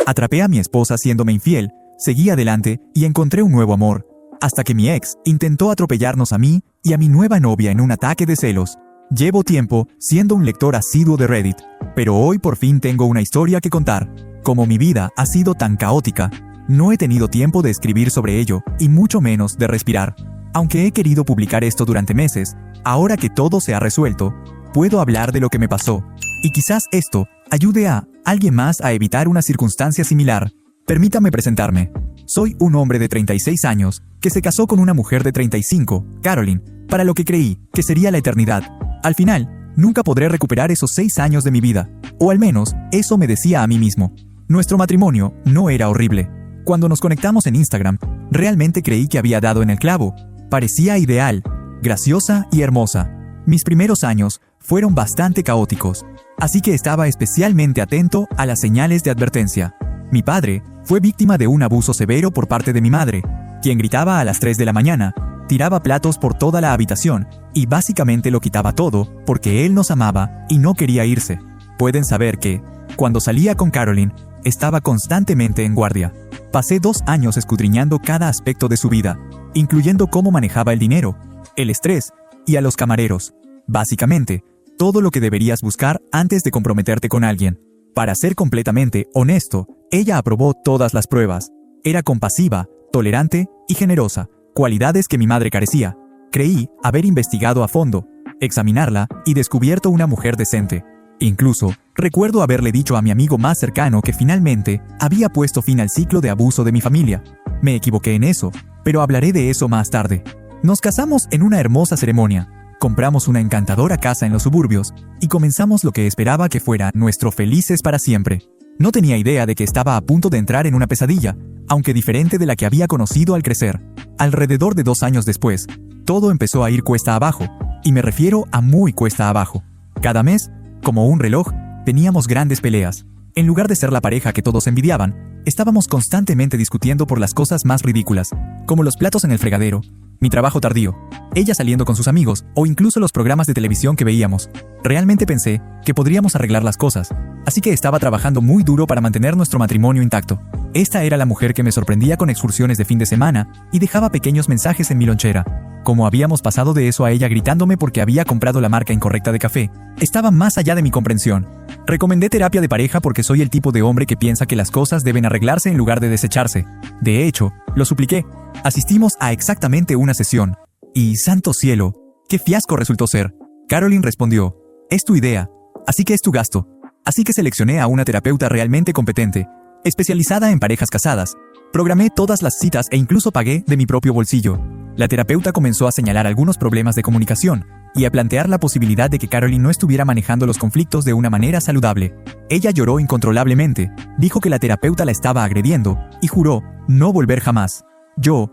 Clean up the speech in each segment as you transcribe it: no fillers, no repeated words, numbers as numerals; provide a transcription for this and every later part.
Atrapé a mi esposa siéndome infiel, seguí adelante y encontré un nuevo amor, hasta que mi ex intentó atropellarnos a mí y a mi nueva novia en un ataque de celos. Llevo tiempo siendo un lector asiduo de Reddit, pero hoy por fin tengo una historia que contar. Como mi vida ha sido tan caótica, no he tenido tiempo de escribir sobre ello y mucho menos de respirar. Aunque he querido publicar esto durante meses, ahora que todo se ha resuelto, puedo hablar de lo que me pasó, y quizás esto ayude a alguien más a evitar una circunstancia similar. Permítame presentarme. Soy un hombre de 36 años que se casó con una mujer de 35, Caroline, para lo que creí que sería la eternidad. Al final, nunca podré recuperar esos 6 años de mi vida, o al menos eso me decía a mí mismo. Nuestro matrimonio no era horrible. Cuando nos conectamos en Instagram, realmente creí que había dado en el clavo. Parecía ideal, graciosa y hermosa. Mis primeros años fueron bastante caóticos, así que estaba especialmente atento a las señales de advertencia. Mi padre fue víctima de un abuso severo por parte de mi madre, quien gritaba a las 3 de la mañana, tiraba platos por toda la habitación y básicamente lo quitaba todo porque él nos amaba y no quería irse. Pueden saber que, cuando salía con Caroline, estaba constantemente en guardia. Pasé 2 años escudriñando cada aspecto de su vida, incluyendo cómo manejaba el dinero, el estrés y a los camareros. Básicamente, todo lo que deberías buscar antes de comprometerte con alguien. Para ser completamente honesto, ella aprobó todas las pruebas. Era compasiva, tolerante y generosa, cualidades que mi madre carecía. Creí haber investigado a fondo, examinarla y descubierto una mujer decente. Incluso, recuerdo haberle dicho a mi amigo más cercano que finalmente había puesto fin al ciclo de abuso de mi familia. Me equivoqué en eso, pero hablaré de eso más tarde. Nos casamos en una hermosa ceremonia. Compramos una encantadora casa en los suburbios y comenzamos lo que esperaba que fuera nuestro felices para siempre. No tenía idea de que estaba a punto de entrar en una pesadilla, aunque diferente de la que había conocido al crecer. Alrededor de 2 años después, todo empezó a ir cuesta abajo, y me refiero a muy cuesta abajo. Cada mes, como un reloj, teníamos grandes peleas. En lugar de ser la pareja que todos envidiaban, estábamos constantemente discutiendo por las cosas más ridículas, como los platos en el fregadero, mi trabajo tardío, ella saliendo con sus amigos o incluso los programas de televisión que veíamos. Realmente pensé que podríamos arreglar las cosas, así que estaba trabajando muy duro para mantener nuestro matrimonio intacto. Esta era la mujer que me sorprendía con excursiones de fin de semana y dejaba pequeños mensajes en mi lonchera. Como habíamos pasado de eso a ella gritándome porque había comprado la marca incorrecta de café, estaba más allá de mi comprensión. Recomendé terapia de pareja porque soy el tipo de hombre que piensa que las cosas deben arreglarse en lugar de desecharse. De hecho, lo supliqué. Asistimos a exactamente una sesión. Y, santo cielo, qué fiasco resultó ser. Caroline respondió, es tu idea, así que es tu gasto. Así que seleccioné a una terapeuta realmente competente, especializada en parejas casadas. Programé todas las citas e incluso pagué de mi propio bolsillo. La terapeuta comenzó a señalar algunos problemas de comunicación y a plantear la posibilidad de que Caroline no estuviera manejando los conflictos de una manera saludable. Ella lloró incontrolablemente, dijo que la terapeuta la estaba agrediendo y juró no volver jamás. Yo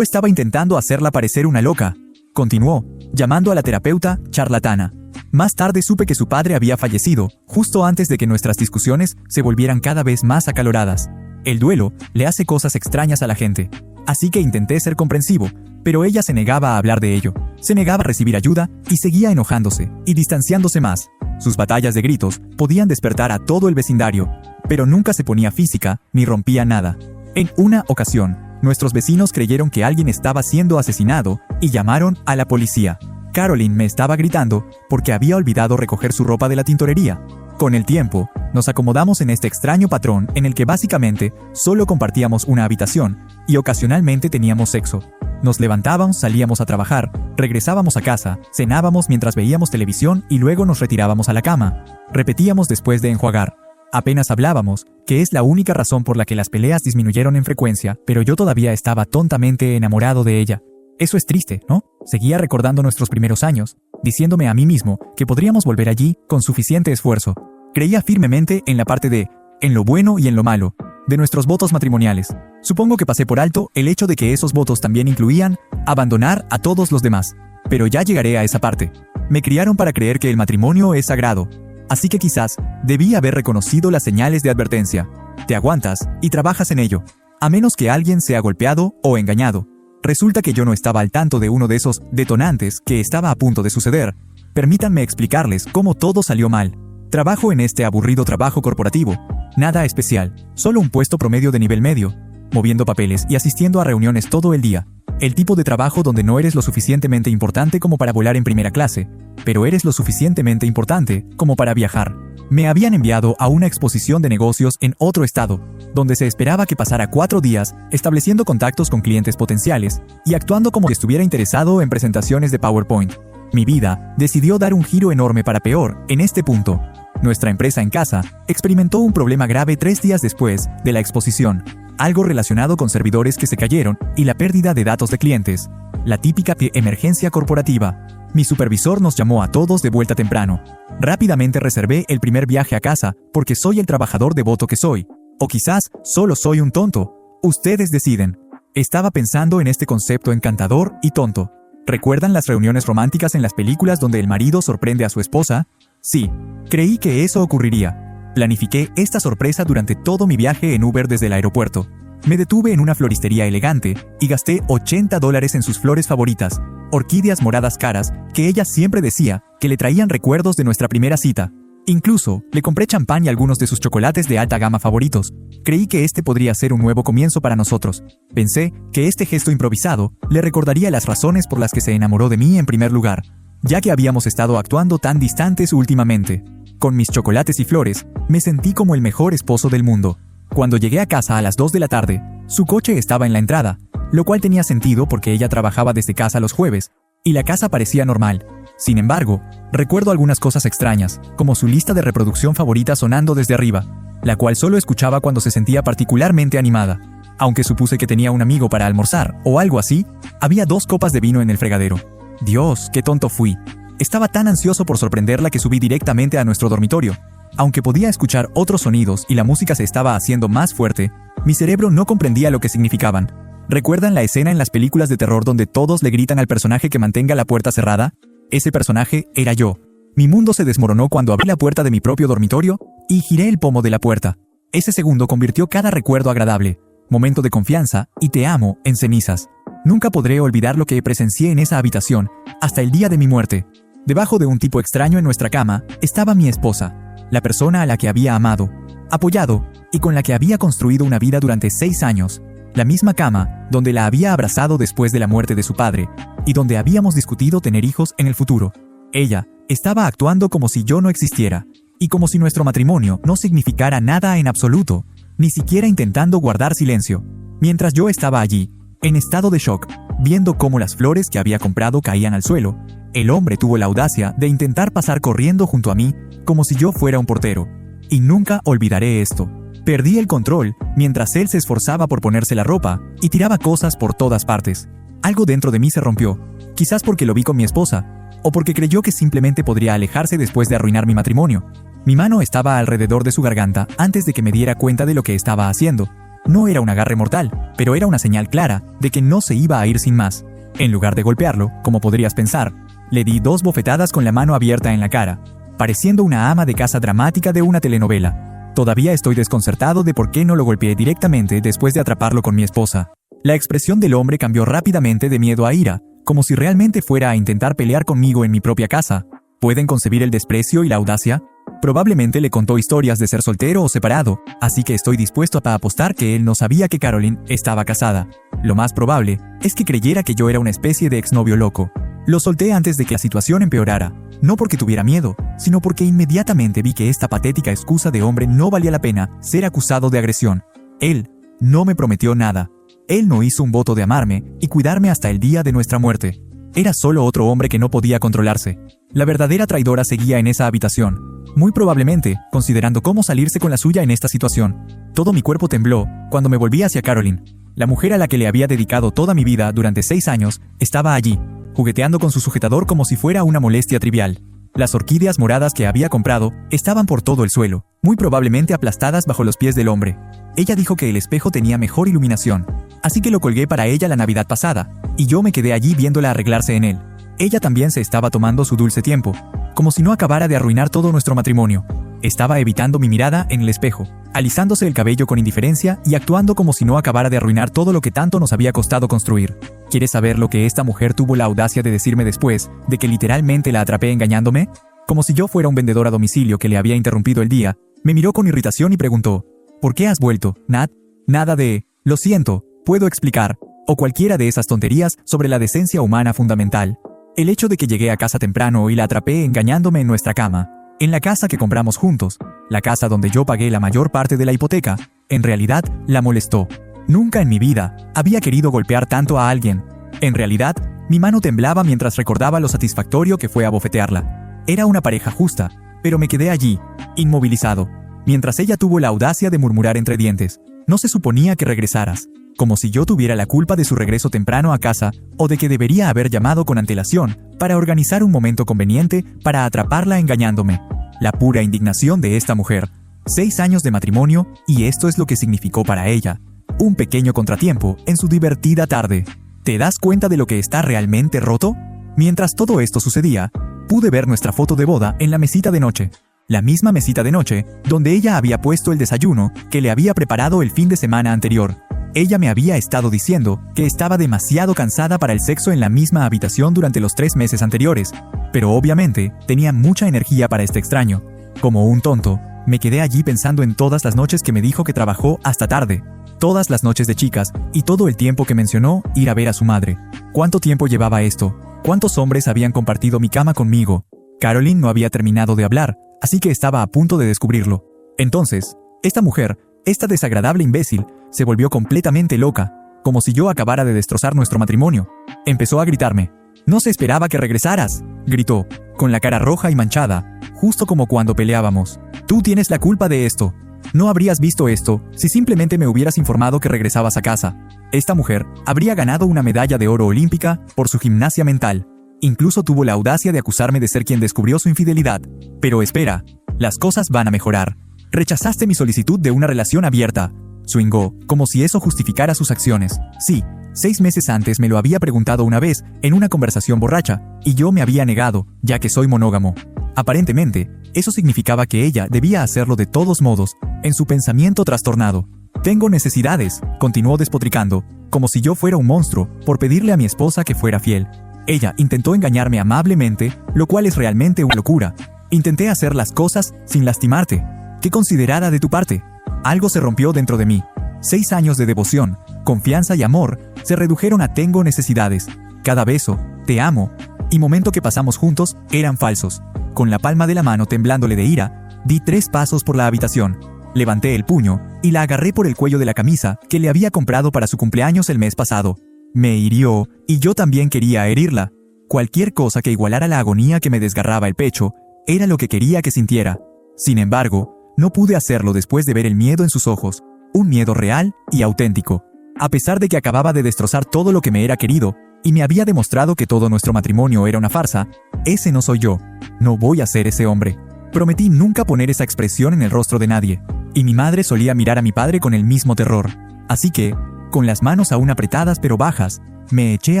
estaba intentando hacerla parecer una loca, continuó, llamando a la terapeuta charlatana. Más tarde supe que su padre había fallecido, justo antes de que nuestras discusiones se volvieran cada vez más acaloradas. El duelo le hace cosas extrañas a la gente, así que intenté ser comprensivo, pero ella se negaba a hablar de ello, se negaba a recibir ayuda y seguía enojándose y distanciándose más. Sus batallas de gritos podían despertar a todo el vecindario, pero nunca se ponía física ni rompía nada. En una ocasión, nuestros vecinos creyeron que alguien estaba siendo asesinado y llamaron a la policía. Caroline me estaba gritando porque había olvidado recoger su ropa de la tintorería. Con el tiempo, nos acomodamos en este extraño patrón en el que básicamente solo compartíamos una habitación y ocasionalmente teníamos sexo. Nos levantábamos, salíamos a trabajar, regresábamos a casa, cenábamos mientras veíamos televisión y luego nos retirábamos a la cama. Repetíamos después de enjuagar. Apenas hablábamos, que es la única razón por la que las peleas disminuyeron en frecuencia, pero yo todavía estaba tontamente enamorado de ella. Eso es triste, ¿no? Seguía recordando nuestros primeros años, diciéndome a mí mismo que podríamos volver allí con suficiente esfuerzo. Creía firmemente en la parte de, en lo bueno y en lo malo, de nuestros votos matrimoniales. Supongo que pasé por alto el hecho de que esos votos también incluían abandonar a todos los demás. Pero ya llegaré a esa parte. Me criaron para creer que el matrimonio es sagrado. Así que quizás debí haber reconocido las señales de advertencia. Te aguantas y trabajas en ello, a menos que alguien sea golpeado o engañado. Resulta que yo no estaba al tanto de uno de esos detonantes que estaba a punto de suceder. Permítanme explicarles cómo todo salió mal. Trabajo en este aburrido trabajo corporativo. Nada especial, solo un puesto promedio de nivel medio, moviendo papeles y asistiendo a reuniones todo el día. El tipo de trabajo donde no eres lo suficientemente importante como para volar en primera clase, pero eres lo suficientemente importante como para viajar. Me habían enviado a una exposición de negocios en otro estado, donde se esperaba que pasara 4 días estableciendo contactos con clientes potenciales y actuando como si estuviera interesado en presentaciones de PowerPoint. Mi vida decidió dar un giro enorme para peor en este punto. Nuestra empresa en casa experimentó un problema grave 3 días después de la exposición, algo relacionado con servidores que se cayeron y la pérdida de datos de clientes. La típica emergencia corporativa. Mi supervisor nos llamó a todos de vuelta temprano. Rápidamente reservé el primer viaje a casa porque soy el trabajador devoto que soy. O quizás solo soy un tonto. Ustedes deciden. Estaba pensando en este concepto encantador y tonto. ¿Recuerdan las reuniones románticas en las películas donde el marido sorprende a su esposa? Sí, creí que eso ocurriría. Planifiqué esta sorpresa durante todo mi viaje en Uber desde el aeropuerto. Me detuve en una floristería elegante y gasté $80 en sus flores favoritas, orquídeas moradas caras que ella siempre decía que le traían recuerdos de nuestra primera cita. Incluso le compré champán y algunos de sus chocolates de alta gama favoritos. Creí que este podría ser un nuevo comienzo para nosotros. Pensé que este gesto improvisado le recordaría las razones por las que se enamoró de mí en primer lugar, ya que habíamos estado actuando tan distantes últimamente. Con mis chocolates y flores, me sentí como el mejor esposo del mundo. Cuando llegué a casa a las 2 de la tarde, su coche estaba en la entrada, lo cual tenía sentido porque ella trabajaba desde casa los jueves, y la casa parecía normal. Sin embargo, recuerdo algunas cosas extrañas, como su lista de reproducción favorita sonando desde arriba, la cual solo escuchaba cuando se sentía particularmente animada. Aunque supuse que tenía un amigo para almorzar, o algo así, había 2 copas de vino en el fregadero. Dios, qué tonto fui. Estaba tan ansioso por sorprenderla que subí directamente a nuestro dormitorio. Aunque podía escuchar otros sonidos y la música se estaba haciendo más fuerte, mi cerebro no comprendía lo que significaban. ¿Recuerdan la escena en las películas de terror donde todos le gritan al personaje que mantenga la puerta cerrada? Ese personaje era yo. Mi mundo se desmoronó cuando abrí la puerta de mi propio dormitorio y giré el pomo de la puerta. Ese segundo convirtió cada recuerdo agradable, momento de confianza y te amo en cenizas. Nunca podré olvidar lo que presencié en esa habitación hasta el día de mi muerte. Debajo de un tipo extraño en nuestra cama estaba mi esposa, la persona a la que había amado, apoyado y con la que había construido una vida durante 6 años. La misma cama donde la había abrazado después de la muerte de su padre y donde habíamos discutido tener hijos en el futuro. Ella estaba actuando como si yo no existiera y como si nuestro matrimonio no significara nada en absoluto, ni siquiera intentando guardar silencio. Mientras yo estaba allí, en estado de shock, viendo cómo las flores que había comprado caían al suelo, el hombre tuvo la audacia de intentar pasar corriendo junto a mí como si yo fuera un portero. Y nunca olvidaré esto. Perdí el control mientras él se esforzaba por ponerse la ropa y tiraba cosas por todas partes. Algo dentro de mí se rompió, quizás porque lo vi con mi esposa, o porque creyó que simplemente podría alejarse después de arruinar mi matrimonio. Mi mano estaba alrededor de su garganta antes de que me diera cuenta de lo que estaba haciendo. No era un agarre mortal, pero era una señal clara de que no se iba a ir sin más. En lugar de golpearlo, como podrías pensar, le di 2 bofetadas con la mano abierta en la cara, pareciendo una ama de casa dramática de una telenovela. Todavía estoy desconcertado de por qué no lo golpeé directamente después de atraparlo con mi esposa. La expresión del hombre cambió rápidamente de miedo a ira, como si realmente fuera a intentar pelear conmigo en mi propia casa. ¿Pueden concebir el desprecio y la audacia? Probablemente le contó historias de ser soltero o separado, así que estoy dispuesto a apostar que él no sabía que Caroline estaba casada. Lo más probable es que creyera que yo era una especie de exnovio loco. Lo solté antes de que la situación empeorara, no porque tuviera miedo, sino porque inmediatamente vi que esta patética excusa de hombre no valía la pena ser acusado de agresión. Él no me prometió nada. Él no hizo un voto de amarme y cuidarme hasta el día de nuestra muerte. Era solo otro hombre que no podía controlarse. La verdadera traidora seguía en esa habitación, muy probablemente considerando cómo salirse con la suya en esta situación. Todo mi cuerpo tembló cuando me volví hacia Caroline. La mujer a la que le había dedicado toda mi vida durante 6 años estaba allí, jugueteando con su sujetador como si fuera una molestia trivial. Las orquídeas moradas que había comprado estaban por todo el suelo, muy probablemente aplastadas bajo los pies del hombre. Ella dijo que el espejo tenía mejor iluminación, así que lo colgué para ella la Navidad pasada, y yo me quedé allí viéndola arreglarse en él. Ella también se estaba tomando su dulce tiempo, como si no acabara de arruinar todo nuestro matrimonio. Estaba evitando mi mirada en el espejo, alisándose el cabello con indiferencia y actuando como si no acabara de arruinar todo lo que tanto nos había costado construir. ¿Quieres saber lo que esta mujer tuvo la audacia de decirme después de que literalmente la atrapé engañándome? Como si yo fuera un vendedor a domicilio que le había interrumpido el día, me miró con irritación y preguntó: ¿por qué has vuelto, Nat? Nada de «lo siento, puedo explicar», o cualquiera de esas tonterías sobre la decencia humana fundamental. El hecho de que llegué a casa temprano y la atrapé engañándome en nuestra cama, en la casa que compramos juntos, la casa donde yo pagué la mayor parte de la hipoteca, en realidad la molestó. Nunca en mi vida había querido golpear tanto a alguien. En realidad, mi mano temblaba mientras recordaba lo satisfactorio que fue abofetearla. Era una pareja justa, pero me quedé allí, inmovilizado, mientras ella tuvo la audacia de murmurar entre dientes: «No se suponía que regresaras», como si yo tuviera la culpa de su regreso temprano a casa o de que debería haber llamado con antelación para organizar un momento conveniente para atraparla engañándome. La pura indignación de esta mujer. 6 años de matrimonio y esto es lo que significó para ella. Un pequeño contratiempo en su divertida tarde. ¿Te das cuenta de lo que está realmente roto? Mientras todo esto sucedía, pude ver nuestra foto de boda en la mesita de noche. La misma mesita de noche donde ella había puesto el desayuno que le había preparado el fin de semana anterior. Ella me había estado diciendo que estaba demasiado cansada para el sexo en la misma habitación durante los 3 meses anteriores, pero obviamente tenía mucha energía para este extraño. Como un tonto, me quedé allí pensando en todas las noches que me dijo que trabajó hasta tarde, todas las noches de chicas y todo el tiempo que mencionó ir a ver a su madre. ¿Cuánto tiempo llevaba esto? ¿Cuántos hombres habían compartido mi cama conmigo? Caroline no había terminado de hablar, así que estaba a punto de descubrirlo. Entonces, esta mujer, esta desagradable imbécil, se volvió completamente loca, como si yo acabara de destrozar nuestro matrimonio. Empezó a gritarme. «No se esperaba que regresaras», gritó, con la cara roja y manchada, justo como cuando peleábamos. «Tú tienes la culpa de esto. No habrías visto esto si simplemente me hubieras informado que regresabas a casa». Esta mujer habría ganado una medalla de oro olímpica por su gimnasia mental. Incluso tuvo la audacia de acusarme de ser quien descubrió su infidelidad. Pero espera, las cosas van a mejorar. Rechazaste mi solicitud de una relación abierta. Swingó, como si eso justificara sus acciones. Sí, 6 meses antes me lo había preguntado una vez en una conversación borracha, y yo me había negado, ya que soy monógamo. Aparentemente, eso significaba que ella debía hacerlo de todos modos, en su pensamiento trastornado. «Tengo necesidades», continuó despotricando, como si yo fuera un monstruo, por pedirle a mi esposa que fuera fiel. Ella intentó engañarme amablemente, lo cual es realmente una locura. Intenté hacer las cosas sin lastimarte. ¡Qué considerada de tu parte! Algo se rompió dentro de mí. 6 años de devoción, confianza y amor se redujeron a tengo necesidades. Cada beso, te amo, y momento que pasamos juntos eran falsos. Con la palma de la mano temblándole de ira, di 3 pasos por la habitación. Levanté el puño y la agarré por el cuello de la camisa que le había comprado para su cumpleaños el mes pasado. Me hirió y yo también quería herirla. Cualquier cosa que igualara la agonía que me desgarraba el pecho era lo que quería que sintiera. Sin embargo, no pude hacerlo después de ver el miedo en sus ojos, un miedo real y auténtico. A pesar de que acababa de destrozar todo lo que me era querido y me había demostrado que todo nuestro matrimonio era una farsa, ese no soy yo. No voy a ser ese hombre. Prometí nunca poner esa expresión en el rostro de nadie, y mi madre solía mirar a mi padre con el mismo terror. Así que, con las manos aún apretadas pero bajas, me eché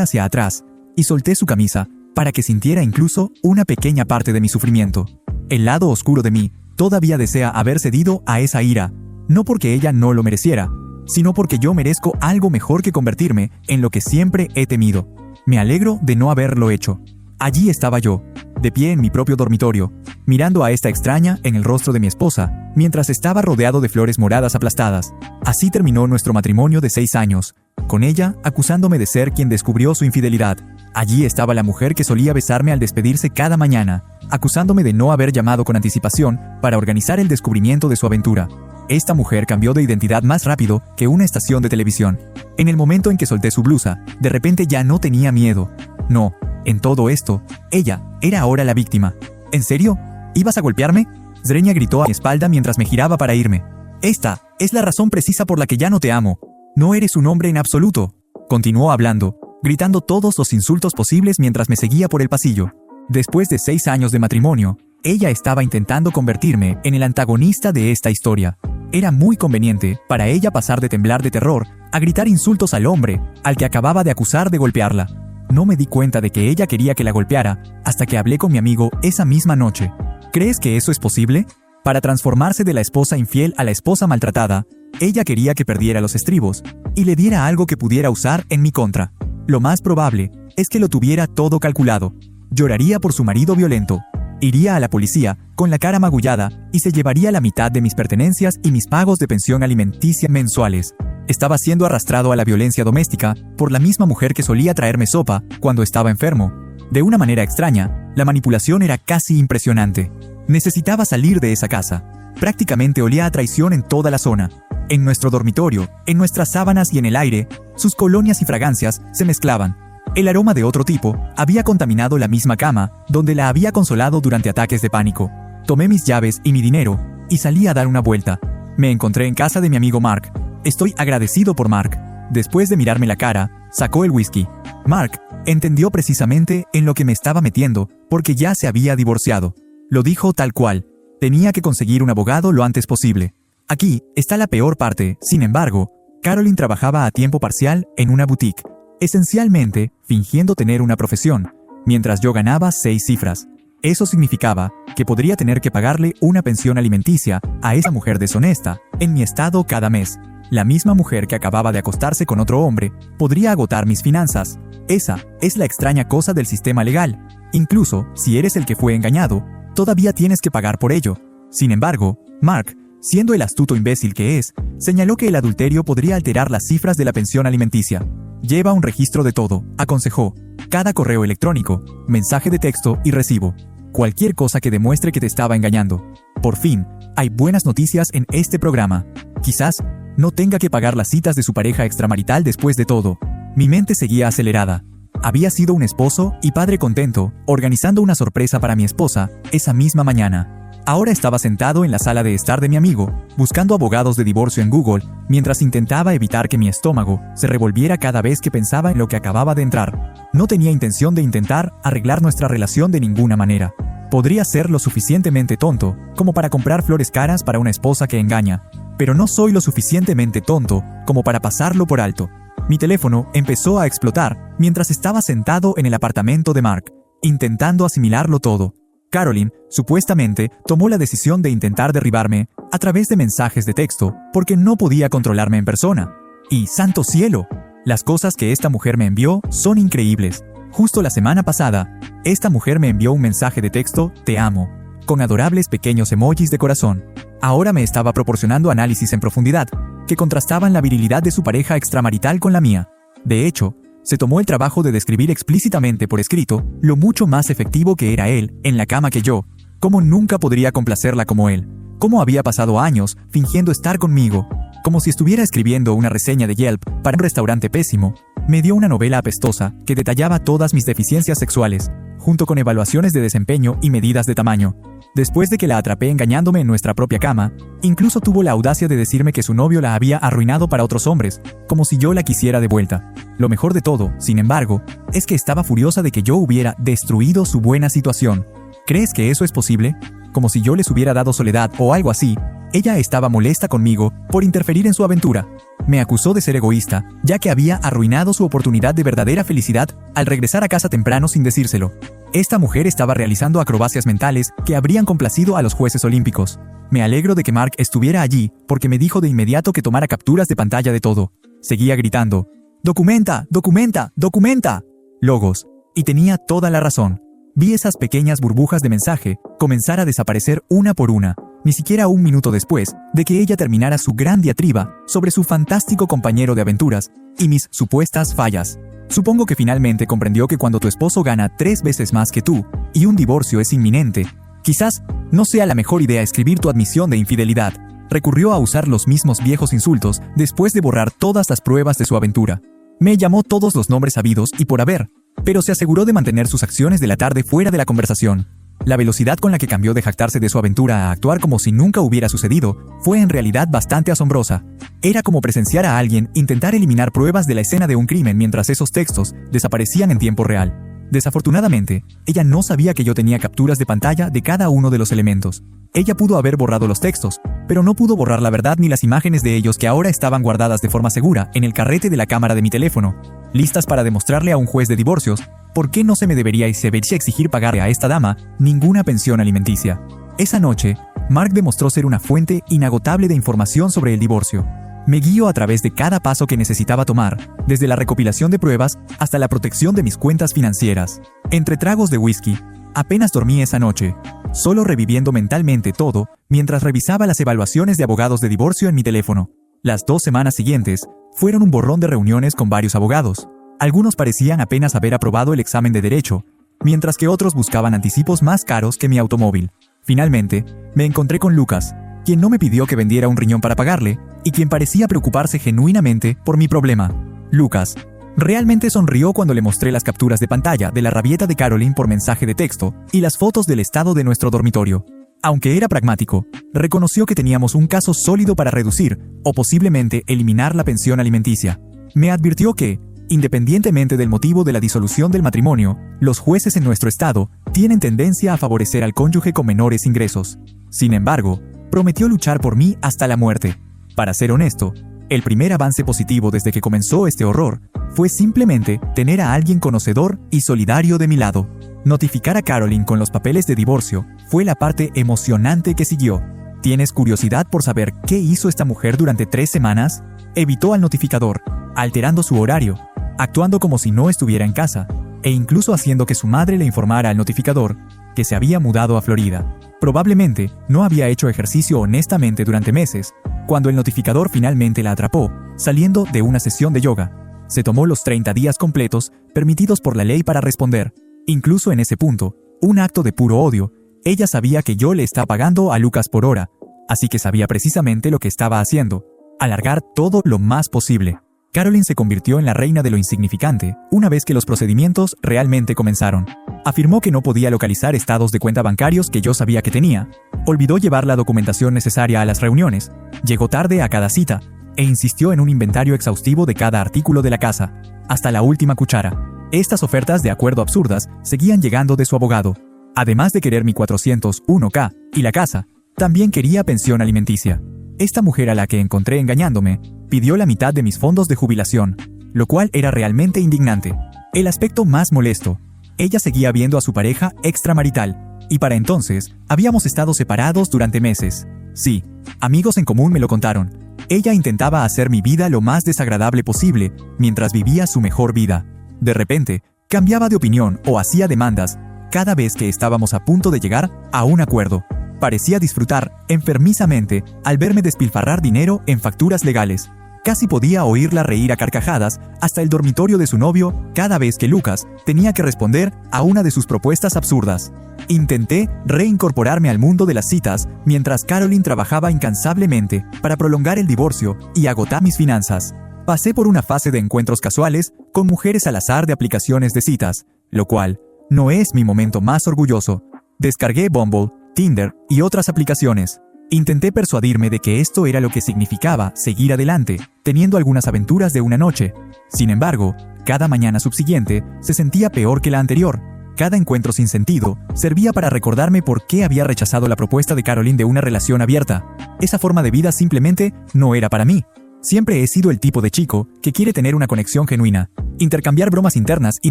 hacia atrás y solté su camisa para que sintiera incluso una pequeña parte de mi sufrimiento. El lado oscuro de mí todavía desea haber cedido a esa ira, no porque ella no lo mereciera, sino porque yo merezco algo mejor que convertirme en lo que siempre he temido. Me alegro de no haberlo hecho. Allí estaba yo, de pie en mi propio dormitorio, mirando a esta extraña en el rostro de mi esposa, mientras estaba rodeado de flores moradas aplastadas. Así terminó nuestro matrimonio de 6 años, con ella acusándome de ser quien descubrió su infidelidad. Allí estaba la mujer que solía besarme al despedirse cada mañana, acusándome de no haber llamado con anticipación para organizar el descubrimiento de su aventura. Esta mujer cambió de identidad más rápido que una estación de televisión. En el momento en que solté su blusa, de repente ya no tenía miedo. No, en todo esto, ella era ahora la víctima. ¿En serio? ¿Ibas a golpearme? Zreña gritó a mi espalda mientras me giraba para irme. Esta es la razón precisa por la que ya no te amo. No eres un hombre en absoluto. Continuó hablando, gritando todos los insultos posibles mientras me seguía por el pasillo. Después de 6 años de matrimonio, ella estaba intentando convertirme en el antagonista de esta historia. Era muy conveniente para ella pasar de temblar de terror a gritar insultos al hombre al que acababa de acusar de golpearla. No me di cuenta de que ella quería que la golpeara hasta que hablé con mi amigo esa misma noche. ¿Crees que eso es posible? Para transformarse de la esposa infiel a la esposa maltratada, ella quería que perdiera los estribos y le diera algo que pudiera usar en mi contra. Lo más probable es que lo tuviera todo calculado. Lloraría por su marido violento. Iría a la policía, con la cara magullada, y se llevaría la mitad de mis pertenencias y mis pagos de pensión alimenticia mensuales. Estaba siendo arrastrado a la violencia doméstica por la misma mujer que solía traerme sopa cuando estaba enfermo. De una manera extraña, la manipulación era casi impresionante. Necesitaba salir de esa casa. Prácticamente olía a traición en toda la zona. En nuestro dormitorio, en nuestras sábanas y en el aire, sus colonias y fragancias se mezclaban. El aroma de otro tipo había contaminado la misma cama, donde la había consolado durante ataques de pánico. Tomé mis llaves y mi dinero, y salí a dar una vuelta. Me encontré en casa de mi amigo Mark. Estoy agradecido por Mark. Después de mirarme la cara, sacó el whisky. Mark entendió precisamente en lo que me estaba metiendo, porque ya se había divorciado. Lo dijo tal cual. Tenía que conseguir un abogado lo antes posible. Aquí está la peor parte. Sin embargo, Caroline trabajaba a tiempo parcial en una boutique, esencialmente fingiendo tener una profesión, mientras yo ganaba 6 cifras. Eso significaba que podría tener que pagarle una pensión alimenticia a esa mujer deshonesta en mi estado cada mes. La misma mujer que acababa de acostarse con otro hombre podría agotar mis finanzas. Esa es la extraña cosa del sistema legal. Incluso si eres el que fue engañado, todavía tienes que pagar por ello. Sin embargo, Mark, siendo el astuto imbécil que es, señaló que el adulterio podría alterar las cifras de la pensión alimenticia. Lleva un registro de todo, aconsejó. Cada correo electrónico, mensaje de texto y recibo. Cualquier cosa que demuestre que te estaba engañando. Por fin, hay buenas noticias en este programa. Quizás no tenga que pagar las citas de su pareja extramarital después de todo. Mi mente seguía acelerada. Había sido un esposo y padre contento, organizando una sorpresa para mi esposa esa misma mañana. Ahora estaba sentado en la sala de estar de mi amigo, buscando abogados de divorcio en Google, mientras intentaba evitar que mi estómago se revolviera cada vez que pensaba en lo que acababa de entrar. No tenía intención de intentar arreglar nuestra relación de ninguna manera. Podría ser lo suficientemente tonto como para comprar flores caras para una esposa que engaña, pero no soy lo suficientemente tonto como para pasarlo por alto. Mi teléfono empezó a explotar mientras estaba sentado en el apartamento de Mark, intentando asimilarlo todo. Caroline, supuestamente, tomó la decisión de intentar derribarme a través de mensajes de texto porque no podía controlarme en persona. ¡Y santo cielo! Las cosas que esta mujer me envió son increíbles. Justo la semana pasada, esta mujer me envió un mensaje de texto, "Te amo", con adorables pequeños emojis de corazón. Ahora me estaba proporcionando análisis en profundidad, que contrastaban la virilidad de su pareja extramarital con la mía. De hecho, se tomó el trabajo de describir explícitamente por escrito lo mucho más efectivo que era él en la cama que yo, cómo nunca podría complacerla como él, cómo había pasado años fingiendo estar conmigo, como si estuviera escribiendo una reseña de Yelp para un restaurante pésimo. Me dio una novela apestosa que detallaba todas mis deficiencias sexuales, junto con evaluaciones de desempeño y medidas de tamaño. Después de que la atrapé engañándome en nuestra propia cama, incluso tuvo la audacia de decirme que su novio la había arruinado para otros hombres, como si yo la quisiera de vuelta. Lo mejor de todo, sin embargo, es que estaba furiosa de que yo hubiera destruido su buena situación. ¿Crees que eso es posible? Como si yo les hubiera dado soledad o algo así. Ella estaba molesta conmigo por interferir en su aventura. Me acusó de ser egoísta, ya que había arruinado su oportunidad de verdadera felicidad al regresar a casa temprano sin decírselo. Esta mujer estaba realizando acrobacias mentales que habrían complacido a los jueces olímpicos. Me alegro de que Mark estuviera allí, porque me dijo de inmediato que tomara capturas de pantalla de todo. Seguía gritando, "¡Documenta! ¡Documenta! ¡Documenta!" Logos. Y tenía toda la razón. Vi esas pequeñas burbujas de mensaje comenzar a desaparecer una por una, ni siquiera un minuto después de que ella terminara su gran diatriba sobre su fantástico compañero de aventuras y mis supuestas fallas. Supongo que finalmente comprendió que cuando tu esposo gana 3 veces más que tú y un divorcio es inminente, quizás no sea la mejor idea escribir tu admisión de infidelidad. Recurrió a usar los mismos viejos insultos después de borrar todas las pruebas de su aventura. Me llamó todos los nombres habidos y por haber, pero se aseguró de mantener sus acciones de la tarde fuera de la conversación. La velocidad con la que cambió de jactarse de su aventura a actuar como si nunca hubiera sucedido fue en realidad bastante asombrosa. Era como presenciar a alguien intentar eliminar pruebas de la escena de un crimen mientras esos textos desaparecían en tiempo real. Desafortunadamente, ella no sabía que yo tenía capturas de pantalla de cada uno de los elementos. Ella pudo haber borrado los textos, pero no pudo borrar la verdad ni las imágenes de ellos que ahora estaban guardadas de forma segura en el carrete de la cámara de mi teléfono, listas para demostrarle a un juez de divorcios por qué no se me debería exigir pagarle a esta dama ninguna pensión alimenticia. Esa noche, Mark demostró ser una fuente inagotable de información sobre el divorcio. Me guió a través de cada paso que necesitaba tomar, desde la recopilación de pruebas hasta la protección de mis cuentas financieras. Entre tragos de whisky, Apenas dormí esa noche, solo reviviendo mentalmente todo mientras revisaba las evaluaciones de abogados de divorcio en mi teléfono. Las 2 semanas siguientes fueron un borrón de reuniones con varios abogados. Algunos parecían apenas haber aprobado el examen de derecho, mientras que otros buscaban anticipos más caros que mi automóvil. Finalmente, me encontré con Lucas, quien no me pidió que vendiera un riñón para pagarle y quien parecía preocuparse genuinamente por mi problema. Lucas realmente sonrió cuando le mostré las capturas de pantalla de la rabieta de Caroline por mensaje de texto y las fotos del estado de nuestro dormitorio. Aunque era pragmático, reconoció que teníamos un caso sólido para reducir o posiblemente eliminar la pensión alimenticia. Me advirtió que, independientemente del motivo de la disolución del matrimonio, los jueces en nuestro estado tienen tendencia a favorecer al cónyuge con menores ingresos. Sin embargo, prometió luchar por mí hasta la muerte. Para ser honesto, el primer avance positivo desde que comenzó este horror fue simplemente tener a alguien conocedor y solidario de mi lado. Notificar a Caroline con los papeles de divorcio fue la parte emocionante que siguió. ¿Tienes curiosidad por saber qué hizo esta mujer durante 3 semanas? Evitó al notificador, alterando su horario, actuando como si no estuviera en casa, e incluso haciendo que su madre le informara al notificador que se había mudado a Florida. Probablemente no había hecho ejercicio honestamente durante meses, cuando el notificador finalmente la atrapó, saliendo de una sesión de yoga. Se tomó los 30 días completos permitidos por la ley para responder. Incluso en ese punto, un acto de puro odio, ella sabía que yo le estaba pagando a Lucas por hora, así que sabía precisamente lo que estaba haciendo: alargar todo lo más posible. Caroline se convirtió en la reina de lo insignificante una vez que los procedimientos realmente comenzaron. Afirmó que no podía localizar estados de cuenta bancarios que yo sabía que tenía. Olvidó llevar la documentación necesaria a las reuniones. Llegó tarde a cada cita e insistió en un inventario exhaustivo de cada artículo de la casa, hasta la última cuchara. Estas ofertas de acuerdo absurdas seguían llegando de su abogado. Además de querer mi 401k y la casa, también quería pensión alimenticia. Esta mujer a la que encontré engañándome pidió la mitad de mis fondos de jubilación, lo cual era realmente indignante. El aspecto más molesto: ella seguía viendo a su pareja extramarital, y para entonces habíamos estado separados durante meses. Sí, amigos en común me lo contaron. Ella intentaba hacer mi vida lo más desagradable posible mientras vivía su mejor vida. De repente, cambiaba de opinión o hacía demandas cada vez que estábamos a punto de llegar a un acuerdo. Parecía disfrutar enfermizamente al verme despilfarrar dinero en facturas legales. Casi podía oírla reír a carcajadas hasta el dormitorio de su novio cada vez que Lucas tenía que responder a una de sus propuestas absurdas. Intenté reincorporarme al mundo de las citas mientras Caroline trabajaba incansablemente para prolongar el divorcio y agotar mis finanzas. Pasé por una fase de encuentros casuales con mujeres al azar de aplicaciones de citas, lo cual no es mi momento más orgulloso. Descargué Bumble, Tinder y otras aplicaciones. Intenté persuadirme de que esto era lo que significaba seguir adelante, teniendo algunas aventuras de una noche. Sin embargo, cada mañana subsiguiente se sentía peor que la anterior. Cada encuentro sin sentido servía para recordarme por qué había rechazado la propuesta de Caroline de una relación abierta. Esa forma de vida simplemente no era para mí. Siempre he sido el tipo de chico que quiere tener una conexión genuina, intercambiar bromas internas y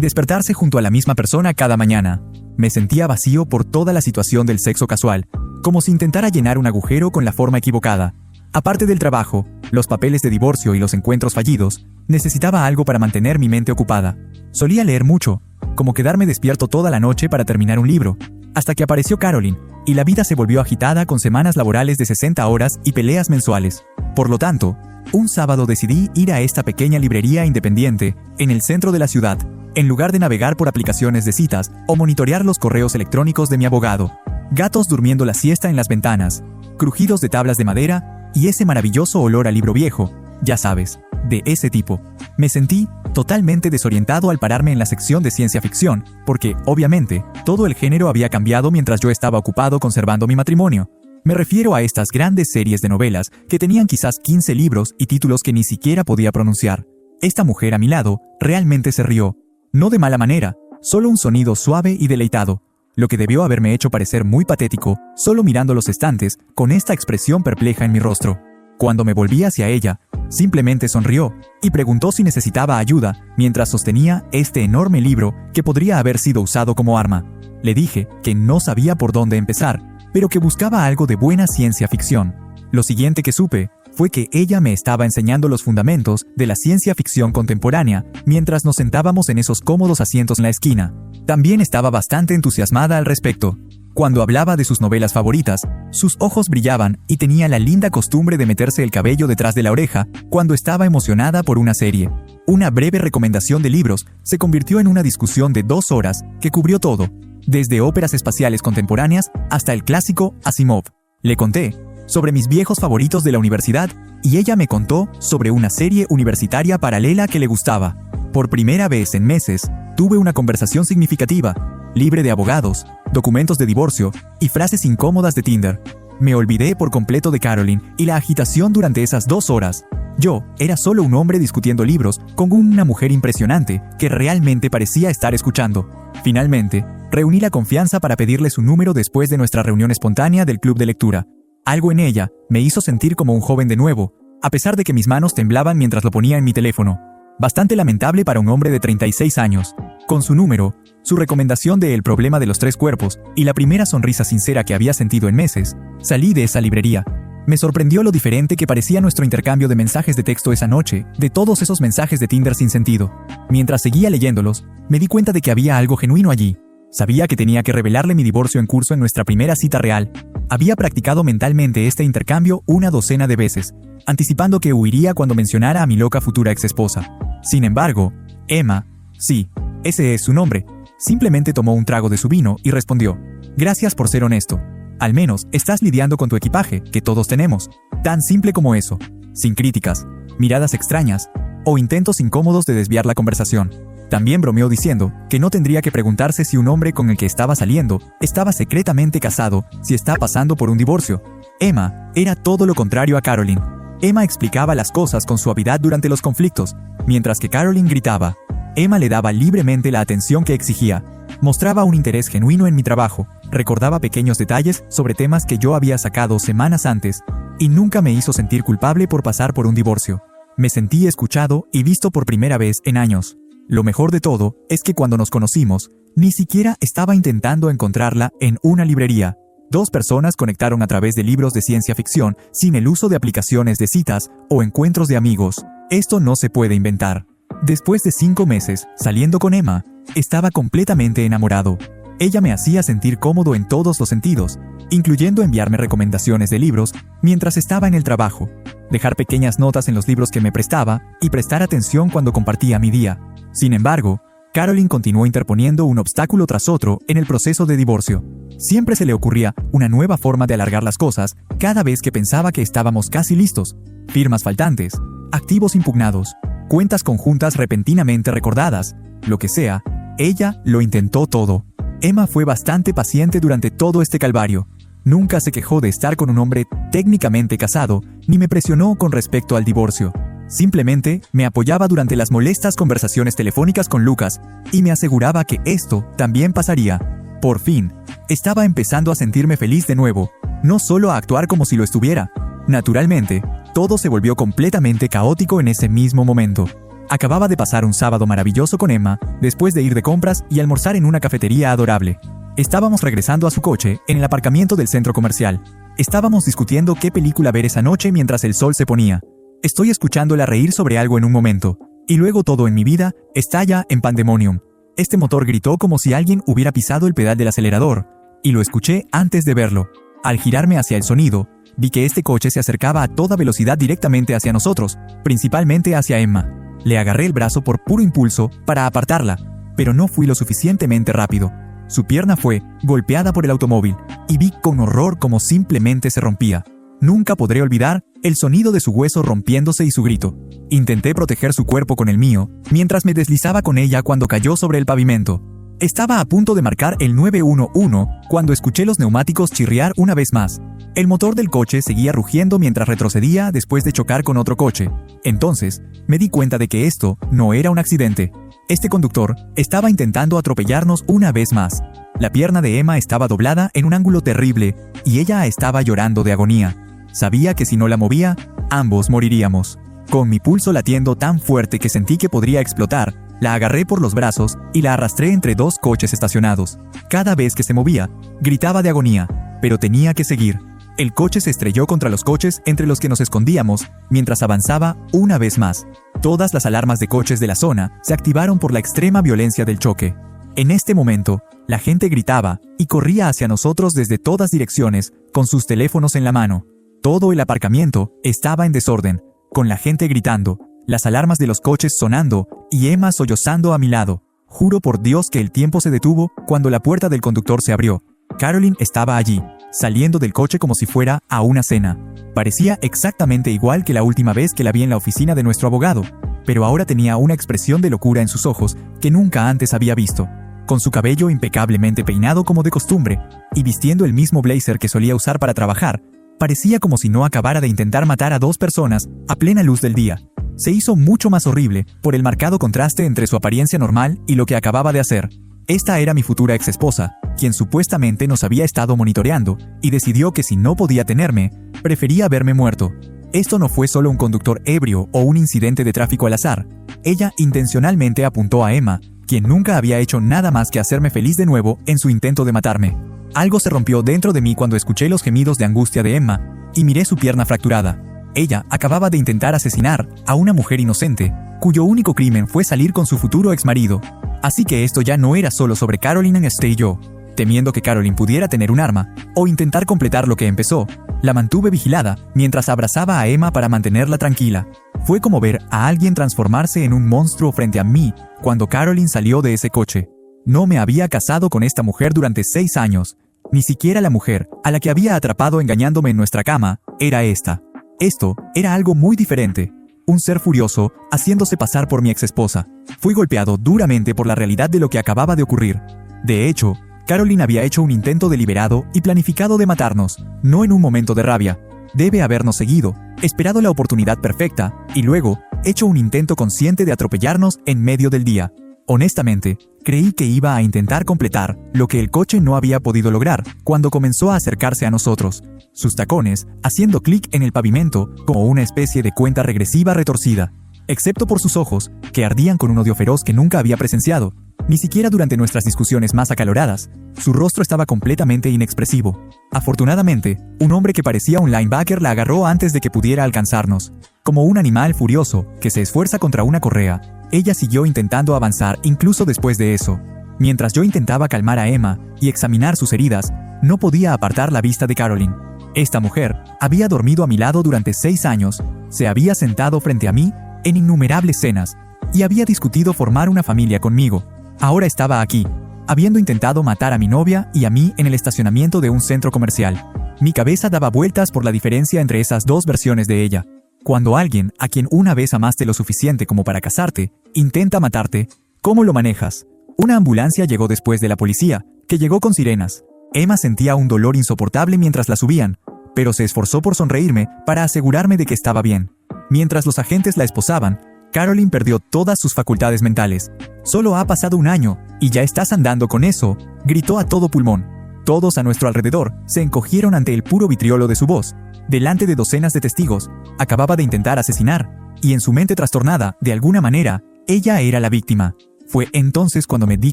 despertarse junto a la misma persona cada mañana. Me sentía vacío por toda la situación del sexo casual, como si intentara llenar un agujero con la forma equivocada. Aparte del trabajo, los papeles de divorcio y los encuentros fallidos, necesitaba algo para mantener mi mente ocupada. Solía leer mucho, como quedarme despierto toda la noche para terminar un libro, hasta que apareció Caroline, y la vida se volvió agitada con semanas laborales de 60 horas y peleas mensuales. Por lo tanto, un sábado decidí ir a esta pequeña librería independiente en el centro de la ciudad, en lugar de navegar por aplicaciones de citas o monitorear los correos electrónicos de mi abogado. Gatos durmiendo la siesta en las ventanas, crujidos de tablas de madera y ese maravilloso olor a libro viejo, ya sabes, de ese tipo. Me sentí totalmente desorientado al pararme en la sección de ciencia ficción, porque, obviamente, todo el género había cambiado mientras yo estaba ocupado conservando mi matrimonio. Me refiero a estas grandes series de novelas que tenían quizás 15 libros y títulos que ni siquiera podía pronunciar. Esta mujer a mi lado realmente se rió. No de mala manera, solo un sonido suave y deleitado, lo que debió haberme hecho parecer muy patético, solo mirando los estantes con esta expresión perpleja en mi rostro. Cuando me volví hacia ella, simplemente sonrió y preguntó si necesitaba ayuda mientras sostenía este enorme libro que podría haber sido usado como arma. Le dije que no sabía por dónde empezar, pero que buscaba algo de buena ciencia ficción. Lo siguiente que supe fue que ella me estaba enseñando los fundamentos de la ciencia ficción contemporánea mientras nos sentábamos en esos cómodos asientos en la esquina. También estaba bastante entusiasmada al respecto. Cuando hablaba de sus novelas favoritas, sus ojos brillaban y tenía la linda costumbre de meterse el cabello detrás de la oreja cuando estaba emocionada por una serie. Una breve recomendación de libros se convirtió en una discusión de 2 horas que cubrió todo, desde óperas espaciales contemporáneas hasta el clásico Asimov. Le conté sobre mis viejos favoritos de la universidad y ella me contó sobre una serie universitaria paralela que le gustaba. Por primera vez en meses, tuve una conversación significativa, libre de abogados, documentos de divorcio y frases incómodas de Tinder. Me olvidé por completo de Caroline y la agitación durante esas 2 horas. Yo era solo un hombre discutiendo libros con una mujer impresionante que realmente parecía estar escuchando. Finalmente, reuní la confianza para pedirle su número después de nuestra reunión espontánea del club de lectura. Algo en ella me hizo sentir como un joven de nuevo, a pesar de que mis manos temblaban mientras lo ponía en mi teléfono. Bastante lamentable para un hombre de 36 años. Con su número, su recomendación de El problema de los 3 cuerpos y la primera sonrisa sincera que había sentido en meses, salí de esa librería. Me sorprendió lo diferente que parecía nuestro intercambio de mensajes de texto esa noche, de todos esos mensajes de Tinder sin sentido. Mientras seguía leyéndolos, me di cuenta de que había algo genuino allí. Sabía que tenía que revelarle mi divorcio en curso en nuestra primera cita real. Había practicado mentalmente este intercambio una docena de veces, anticipando que huiría cuando mencionara a mi loca futura exesposa. Sin embargo, Emma, sí, ese es su nombre, simplemente tomó un trago de su vino y respondió: «Gracias por ser honesto. Al menos estás lidiando con tu equipaje, que todos tenemos». Tan simple como eso, sin críticas, miradas extrañas o intentos incómodos de desviar la conversación. También bromeó diciendo que no tendría que preguntarse si un hombre con el que estaba saliendo estaba secretamente casado, si está pasando por un divorcio. Emma era todo lo contrario a Caroline. Emma explicaba las cosas con suavidad durante los conflictos, mientras que Caroline gritaba. Emma le daba libremente la atención que exigía. Mostraba un interés genuino en mi trabajo, recordaba pequeños detalles sobre temas que yo había sacado semanas antes, y nunca me hizo sentir culpable por pasar por un divorcio. Me sentí escuchado y visto por primera vez en años. Lo mejor de todo es que cuando nos conocimos, ni siquiera estaba intentando encontrarla en una librería. 2 personas conectaron a través de libros de ciencia ficción sin el uso de aplicaciones de citas o encuentros de amigos. Esto no se puede inventar. Después de 5 meses, saliendo con Emma, estaba completamente enamorado. Ella me hacía sentir cómodo en todos los sentidos, incluyendo enviarme recomendaciones de libros mientras estaba en el trabajo, dejar pequeñas notas en los libros que me prestaba y prestar atención cuando compartía mi día. Sin embargo, Caroline continuó interponiendo un obstáculo tras otro en el proceso de divorcio. Siempre se le ocurría una nueva forma de alargar las cosas cada vez que pensaba que estábamos casi listos. Firmas faltantes, activos impugnados, cuentas conjuntas repentinamente recordadas, lo que sea, ella lo intentó todo. Emma fue bastante paciente durante todo este calvario. Nunca se quejó de estar con un hombre técnicamente casado, ni me presionó con respecto al divorcio. Simplemente me apoyaba durante las molestas conversaciones telefónicas con Lucas y me aseguraba que esto también pasaría. Por fin, estaba empezando a sentirme feliz de nuevo, no solo a actuar como si lo estuviera. Naturalmente, todo se volvió completamente caótico en ese mismo momento. Acababa de pasar un sábado maravilloso con Emma, después de ir de compras y almorzar en una cafetería adorable. Estábamos regresando a su coche en el aparcamiento del centro comercial. Estábamos discutiendo qué película ver esa noche mientras el sol se ponía. Estoy escuchándola reír sobre algo en un momento, y luego todo en mi vida estalla en pandemonium. Este motor gritó como si alguien hubiera pisado el pedal del acelerador, y lo escuché antes de verlo. Al girarme hacia el sonido, vi que este coche se acercaba a toda velocidad directamente hacia nosotros, principalmente hacia Emma. Le agarré el brazo por puro impulso para apartarla, pero no fui lo suficientemente rápido. Su pierna fue golpeada por el automóvil, y vi con horror cómo simplemente se rompía. Nunca podré olvidar el sonido de su hueso rompiéndose y su grito. Intenté proteger su cuerpo con el mío, mientras me deslizaba con ella cuando cayó sobre el pavimento. Estaba a punto de marcar el 911 cuando escuché los neumáticos chirriar una vez más. El motor del coche seguía rugiendo mientras retrocedía después de chocar con otro coche. Entonces, me di cuenta de que esto no era un accidente. Este conductor estaba intentando atropellarnos una vez más. La pierna de Emma estaba doblada en un ángulo terrible y ella estaba llorando de agonía. Sabía que si no la movía, ambos moriríamos. Con mi pulso latiendo tan fuerte que sentí que podría explotar, la agarré por los brazos y la arrastré entre 2 coches estacionados. Cada vez que se movía, gritaba de agonía, pero tenía que seguir. El coche se estrelló contra los coches entre los que nos escondíamos mientras avanzaba una vez más. Todas las alarmas de coches de la zona se activaron por la extrema violencia del choque. En este momento, la gente gritaba y corría hacia nosotros desde todas direcciones con sus teléfonos en la mano. Todo el aparcamiento estaba en desorden, con la gente gritando, las alarmas de los coches sonando y Emma sollozando a mi lado. Juro por Dios que el tiempo se detuvo cuando la puerta del conductor se abrió. Caroline estaba allí, saliendo del coche como si fuera a una cena. Parecía exactamente igual que la última vez que la vi en la oficina de nuestro abogado, pero ahora tenía una expresión de locura en sus ojos que nunca antes había visto. Con su cabello impecablemente peinado como de costumbre y vistiendo el mismo blazer que solía usar para trabajar, parecía como si no acabara de intentar matar a 2 personas a plena luz del día. Se hizo mucho más horrible por el marcado contraste entre su apariencia normal y lo que acababa de hacer. Esta era mi futura exesposa, quien supuestamente nos había estado monitoreando y decidió que si no podía tenerme, prefería verme muerto. Esto no fue solo un conductor ebrio o un incidente de tráfico al azar. Ella intencionalmente apuntó a Emma, quien nunca había hecho nada más que hacerme feliz de nuevo en su intento de matarme. Algo se rompió dentro de mí cuando escuché los gemidos de angustia de Emma y miré su pierna fracturada. Ella acababa de intentar asesinar a una mujer inocente, cuyo único crimen fue salir con su futuro exmarido. Así que esto ya no era solo sobre Caroline y yo. Temiendo que Caroline pudiera tener un arma o intentar completar lo que empezó, la mantuve vigilada mientras abrazaba a Emma para mantenerla tranquila. Fue como ver a alguien transformarse en un monstruo frente a mí cuando Caroline salió de ese coche. No me había casado con esta mujer durante 6 años. Ni siquiera la mujer a la que había atrapado engañándome en nuestra cama era esta. Esto era algo muy diferente. Un ser furioso haciéndose pasar por mi exesposa. Fui golpeado duramente por la realidad de lo que acababa de ocurrir. De hecho, Caroline había hecho un intento deliberado y planificado de matarnos, no en un momento de rabia. Debe habernos seguido, esperado la oportunidad perfecta y luego hecho un intento consciente de atropellarnos en medio del día. Honestamente, creí que iba a intentar completar lo que el coche no había podido lograr cuando comenzó a acercarse a nosotros, sus tacones haciendo clic en el pavimento como una especie de cuenta regresiva retorcida. Excepto por sus ojos, que ardían con un odio feroz que nunca había presenciado, ni siquiera durante nuestras discusiones más acaloradas, su rostro estaba completamente inexpresivo. Afortunadamente, un hombre que parecía un linebacker la agarró antes de que pudiera alcanzarnos. Como un animal furioso que se esfuerza contra una correa, ella siguió intentando avanzar incluso después de eso. Mientras yo intentaba calmar a Emma y examinar sus heridas, no podía apartar la vista de Caroline. Esta mujer había dormido a mi lado durante 6 años, se había sentado frente a mí en innumerables cenas y había discutido formar una familia conmigo. Ahora estaba aquí, habiendo intentado matar a mi novia y a mí en el estacionamiento de un centro comercial. Mi cabeza daba vueltas por la diferencia entre esas 2 versiones de ella. Cuando alguien, a quien una vez amaste lo suficiente como para casarte, intenta matarte, ¿cómo lo manejas? Una ambulancia llegó después de la policía, que llegó con sirenas. Emma sentía un dolor insoportable mientras la subían, pero se esforzó por sonreírme para asegurarme de que estaba bien. Mientras los agentes la esposaban, Caroline perdió todas sus facultades mentales. «Solo ha pasado 1 año, y ya estás andando con eso», gritó a todo pulmón. Todos a nuestro alrededor se encogieron ante el puro vitriolo de su voz. Delante de docenas de testigos, acababa de intentar asesinar, y en su mente trastornada, de alguna manera, ella era la víctima. Fue entonces cuando me di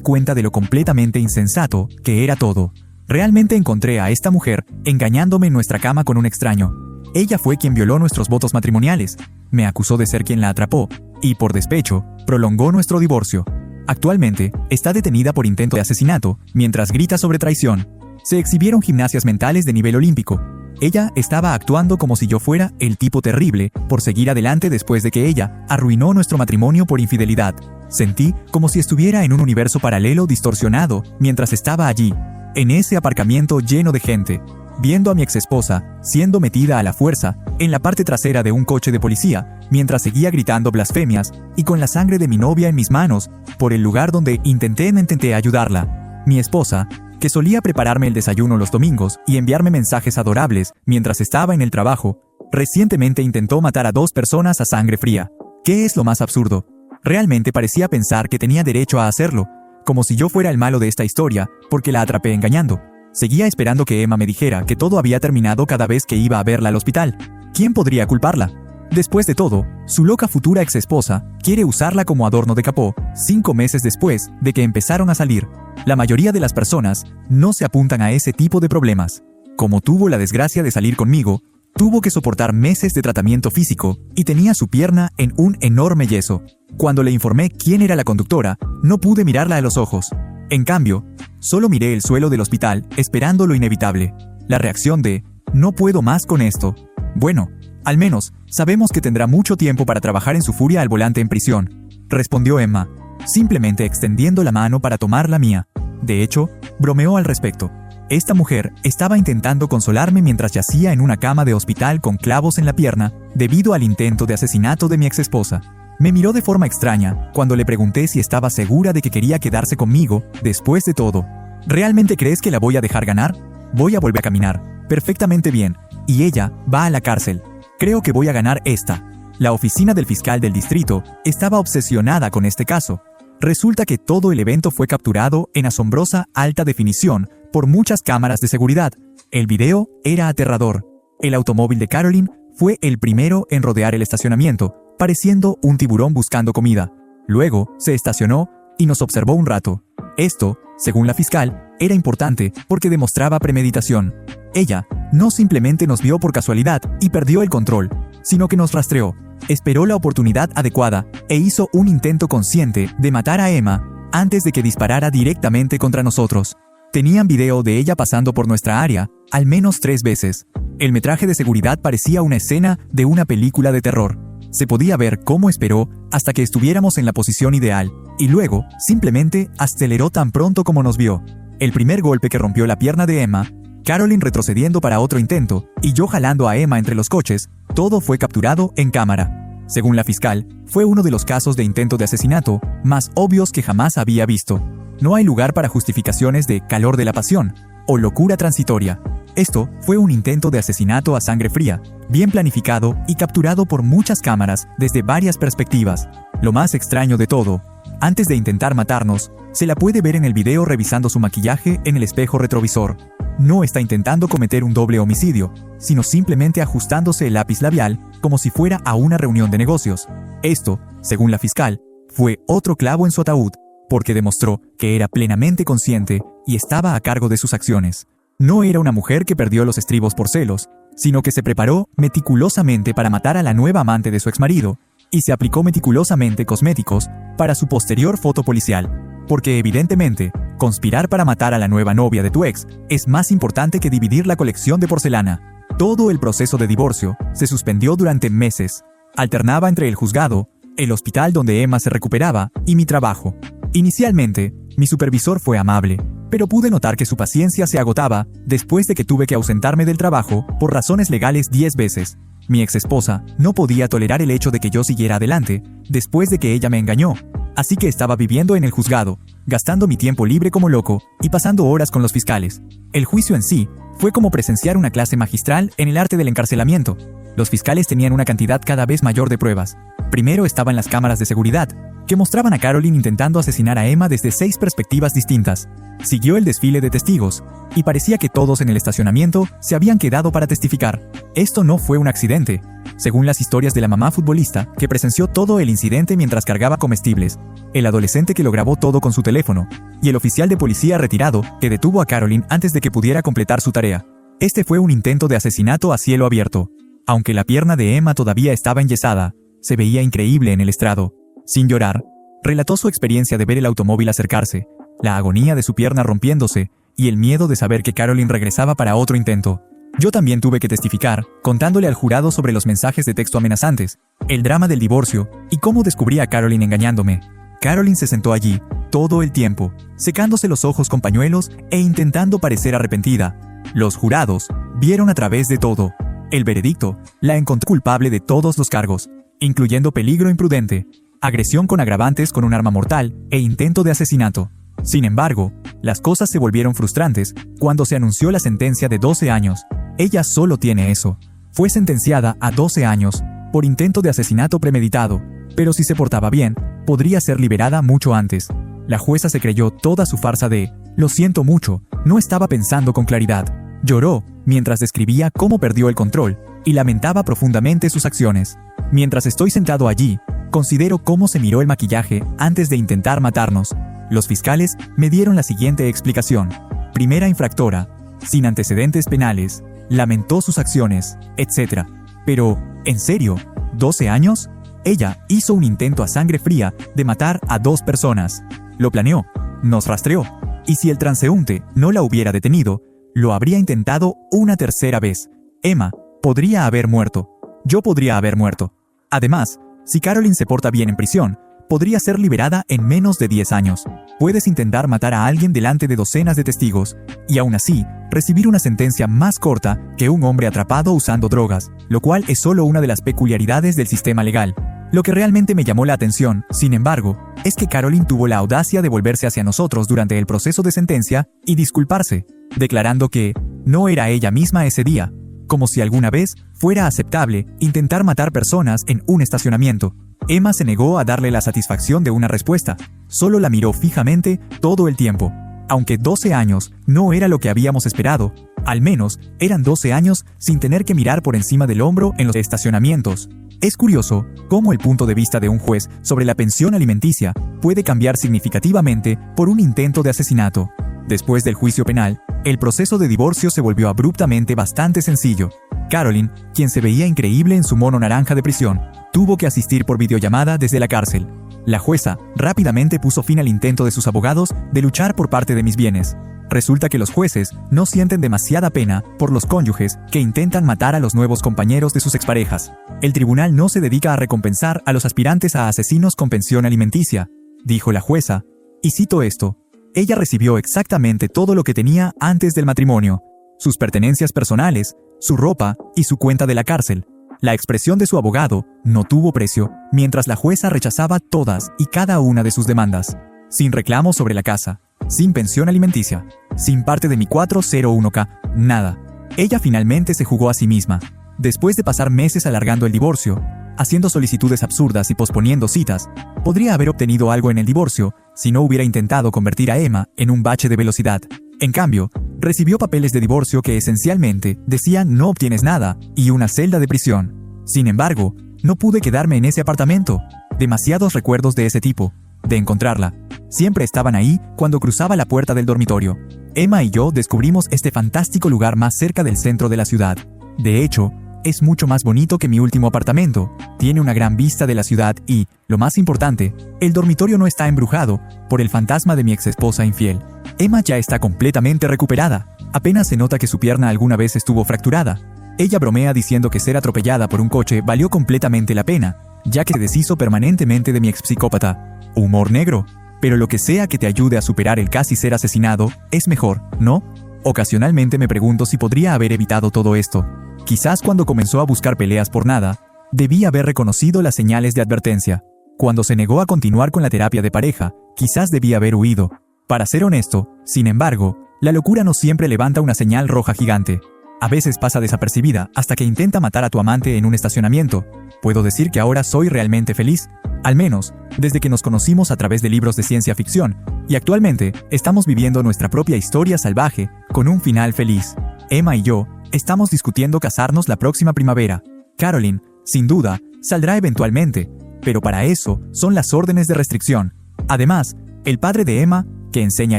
cuenta de lo completamente insensato que era todo. Realmente encontré a esta mujer engañándome en nuestra cama con un extraño. Ella fue quien violó nuestros votos matrimoniales, me acusó de ser quien la atrapó, y por despecho, prolongó nuestro divorcio. Actualmente, está detenida por intento de asesinato, mientras grita sobre traición. Se exhibieron gimnasias mentales de nivel olímpico. Ella estaba actuando como si yo fuera el tipo terrible por seguir adelante después de que ella arruinó nuestro matrimonio por infidelidad. Sentí como si estuviera en un universo paralelo distorsionado mientras estaba allí, en ese aparcamiento lleno de gente, viendo a mi exesposa siendo metida a la fuerza en la parte trasera de un coche de policía, mientras seguía gritando blasfemias y con la sangre de mi novia en mis manos por el lugar donde intenté ayudarla. Mi esposa, que solía prepararme el desayuno los domingos y enviarme mensajes adorables mientras estaba en el trabajo, recientemente intentó matar a 2 personas a sangre fría. ¿Qué es lo más absurdo? Realmente parecía pensar que tenía derecho a hacerlo, como si yo fuera el malo de esta historia, porque la atrapé engañando. Seguía esperando que Emma me dijera que todo había terminado cada vez que iba a verla al hospital. ¿Quién podría culparla? Después de todo, su loca futura exesposa quiere usarla como adorno de capó 5 meses después de que empezaron a salir. La mayoría de las personas no se apuntan a ese tipo de problemas. Como tuvo la desgracia de salir conmigo, tuvo que soportar meses de tratamiento físico y tenía su pierna en un enorme yeso. Cuando le informé quién era la conductora, no pude mirarla a los ojos. En cambio, solo miré el suelo del hospital esperando lo inevitable. La reacción de «no puedo más con esto». Bueno, al menos sabemos que tendrá mucho tiempo para trabajar en su furia al volante en prisión, respondió Emma, simplemente extendiendo la mano para tomar la mía. De hecho, bromeó al respecto. Esta mujer estaba intentando consolarme mientras yacía en una cama de hospital con clavos en la pierna debido al intento de asesinato de mi exesposa. Me miró de forma extraña cuando le pregunté si estaba segura de que quería quedarse conmigo después de todo. ¿Realmente crees que la voy a dejar ganar? Voy a volver a caminar perfectamente bien y ella va a la cárcel. Creo que voy a ganar esta. La oficina del fiscal del distrito estaba obsesionada con este caso. Resulta que todo el evento fue capturado en asombrosa alta definición por muchas cámaras de seguridad. El video era aterrador. El automóvil de Carolyn fue el primero en rodear el estacionamiento, pareciendo un tiburón buscando comida. Luego se estacionó y nos observó un rato. Esto, según la fiscal, era importante porque demostraba premeditación. Ella no simplemente nos vio por casualidad y perdió el control, sino que nos rastreó, esperó la oportunidad adecuada e hizo un intento consciente de matar a Emma antes de que disparara directamente contra nosotros. Tenían video de ella pasando por nuestra área al menos 3 veces. El metraje de seguridad parecía una escena de una película de terror. Se podía ver cómo esperó hasta que estuviéramos en la posición ideal, y luego simplemente aceleró tan pronto como nos vio. El primer golpe que rompió la pierna de Emma, Carolyn retrocediendo para otro intento, y yo jalando a Emma entre los coches, todo fue capturado en cámara. Según la fiscal, fue uno de los casos de intento de asesinato más obvios que jamás había visto. No hay lugar para justificaciones de calor de la pasión o locura transitoria. Esto fue un intento de asesinato a sangre fría, bien planificado y capturado por muchas cámaras desde varias perspectivas. Lo más extraño de todo, antes de intentar matarnos, se la puede ver en el video revisando su maquillaje en el espejo retrovisor. No está intentando cometer un doble homicidio, sino simplemente ajustándose el lápiz labial como si fuera a una reunión de negocios. Esto, según la fiscal, fue otro clavo en su ataúd, porque demostró que era plenamente consciente y estaba a cargo de sus acciones. No era una mujer que perdió los estribos por celos, sino que se preparó meticulosamente para matar a la nueva amante de su exmarido, y se aplicó meticulosamente cosméticos para su posterior foto policial, porque evidentemente, conspirar para matar a la nueva novia de tu ex es más importante que dividir la colección de porcelana. Todo el proceso de divorcio se suspendió durante meses. Alternaba entre el juzgado, el hospital donde Emma se recuperaba y mi trabajo. Inicialmente, mi supervisor fue amable, pero pude notar que su paciencia se agotaba después de que tuve que ausentarme del trabajo por razones legales 10 veces. Mi exesposa no podía tolerar el hecho de que yo siguiera adelante después de que ella me engañó, así que estaba viviendo en el juzgado, gastando mi tiempo libre como loco y pasando horas con los fiscales. El juicio en sí fue como presenciar una clase magistral en el arte del encarcelamiento. Los fiscales tenían una cantidad cada vez mayor de pruebas. Primero estaban las cámaras de seguridad, que mostraban a Carolyn intentando asesinar a Emma desde 6 perspectivas distintas. Siguió el desfile de testigos, y parecía que todos en el estacionamiento se habían quedado para testificar. Esto no fue un accidente, según las historias de la mamá futbolista que presenció todo el incidente mientras cargaba comestibles, el adolescente que lo grabó todo con su teléfono, y el oficial de policía retirado que detuvo a Carolyn antes de que pudiera completar su tarea. Este fue un intento de asesinato a cielo abierto. Aunque la pierna de Emma todavía estaba enyesada, se veía increíble en el estrado. Sin llorar, relató su experiencia de ver el automóvil acercarse, la agonía de su pierna rompiéndose y el miedo de saber que Carolyn regresaba para otro intento. Yo también tuve que testificar, contándole al jurado sobre los mensajes de texto amenazantes, el drama del divorcio y cómo descubrí a Carolyn engañándome. Carolyn se sentó allí, todo el tiempo, secándose los ojos con pañuelos e intentando parecer arrepentida. Los jurados vieron a través de todo. El veredicto la encontró culpable de todos los cargos, incluyendo peligro imprudente, agresión con agravantes con un arma mortal e intento de asesinato. Sin embargo, las cosas se volvieron frustrantes cuando se anunció la sentencia de 12 años. Ella solo tiene eso. Fue sentenciada a 12 años por intento de asesinato premeditado, pero si se portaba bien, podría ser liberada mucho antes. La jueza se creyó toda su farsa de «lo siento mucho, no estaba pensando con claridad». Lloró mientras describía cómo perdió el control y lamentaba profundamente sus acciones. Mientras estoy sentado allí, considero cómo se miró el maquillaje antes de intentar matarnos. Los fiscales me dieron la siguiente explicación. Primera infractora, sin antecedentes penales, lamentó sus acciones, etc. Pero, ¿en serio? ¿12 años? Ella hizo un intento a sangre fría de matar a 2 personas. Lo planeó, nos rastreó, y si el transeúnte no la hubiera detenido, lo habría intentado una tercera vez. Emma podría haber muerto. Yo podría haber muerto. Además, si Carolyn se porta bien en prisión, podría ser liberada en menos de 10 años. Puedes intentar matar a alguien delante de docenas de testigos, y aún así, recibir una sentencia más corta que un hombre atrapado usando drogas, lo cual es solo una de las peculiaridades del sistema legal. Lo que realmente me llamó la atención, sin embargo, es que Carolyn tuvo la audacia de volverse hacia nosotros durante el proceso de sentencia y disculparse, declarando que no era ella misma ese día, como si alguna vez fuera aceptable intentar matar personas en un estacionamiento. Emma se negó a darle la satisfacción de una respuesta, solo la miró fijamente todo el tiempo. Aunque 12 años no era lo que habíamos esperado, al menos eran 12 años sin tener que mirar por encima del hombro en los estacionamientos. Es curioso cómo el punto de vista de un juez sobre la pensión alimenticia puede cambiar significativamente por un intento de asesinato. Después del juicio penal, el proceso de divorcio se volvió abruptamente bastante sencillo. Carolyn, quien se veía increíble en su mono naranja de prisión, tuvo que asistir por videollamada desde la cárcel. La jueza rápidamente puso fin al intento de sus abogados de luchar por parte de mis bienes. Resulta que los jueces no sienten demasiada pena por los cónyuges que intentan matar a los nuevos compañeros de sus exparejas. El tribunal no se dedica a recompensar a los aspirantes a asesinos con pensión alimenticia, dijo la jueza, y cito esto: ella recibió exactamente todo lo que tenía antes del matrimonio, sus pertenencias personales, su ropa y su cuenta de la cárcel. La expresión de su abogado no tuvo precio, mientras la jueza rechazaba todas y cada una de sus demandas. Sin reclamo sobre la casa, sin pensión alimenticia, sin parte de mi 401k, nada. Ella finalmente se jugó a sí misma. Después de pasar meses alargando el divorcio, haciendo solicitudes absurdas y posponiendo citas, podría haber obtenido algo en el divorcio si no hubiera intentado convertir a Emma en un bache de velocidad. En cambio, recibió papeles de divorcio que esencialmente decían no obtienes nada y una celda de prisión. Sin embargo, no pude quedarme en ese apartamento. Demasiados recuerdos de ese tipo, de encontrarla. Siempre estaban ahí cuando cruzaba la puerta del dormitorio. Emma y yo descubrimos este fantástico lugar más cerca del centro de la ciudad. De hecho, es mucho más bonito que mi último apartamento. Tiene una gran vista de la ciudad y, lo más importante, el dormitorio no está embrujado por el fantasma de mi exesposa infiel. Emma ya está completamente recuperada. Apenas se nota que su pierna alguna vez estuvo fracturada. Ella bromea diciendo que ser atropellada por un coche valió completamente la pena, ya que se deshizo permanentemente de mi expsicópata. Humor negro. Pero lo que sea que te ayude a superar el casi ser asesinado, es mejor, ¿no? Ocasionalmente me pregunto si podría haber evitado todo esto. Quizás cuando comenzó a buscar peleas por nada, debí haber reconocido las señales de advertencia. Cuando se negó a continuar con la terapia de pareja, quizás debí haber huido. Para ser honesto, sin embargo, la locura no siempre levanta una señal roja gigante. A veces pasa desapercibida hasta que intenta matar a tu amante en un estacionamiento. Puedo decir que ahora soy realmente feliz, al menos desde que nos conocimos a través de libros de ciencia ficción, y actualmente estamos viviendo nuestra propia historia salvaje con un final feliz. Emma y yo estamos discutiendo casarnos la próxima primavera. Carolyn, sin duda, saldrá eventualmente, pero para eso son las órdenes de restricción. Además, el padre de Emma, que enseña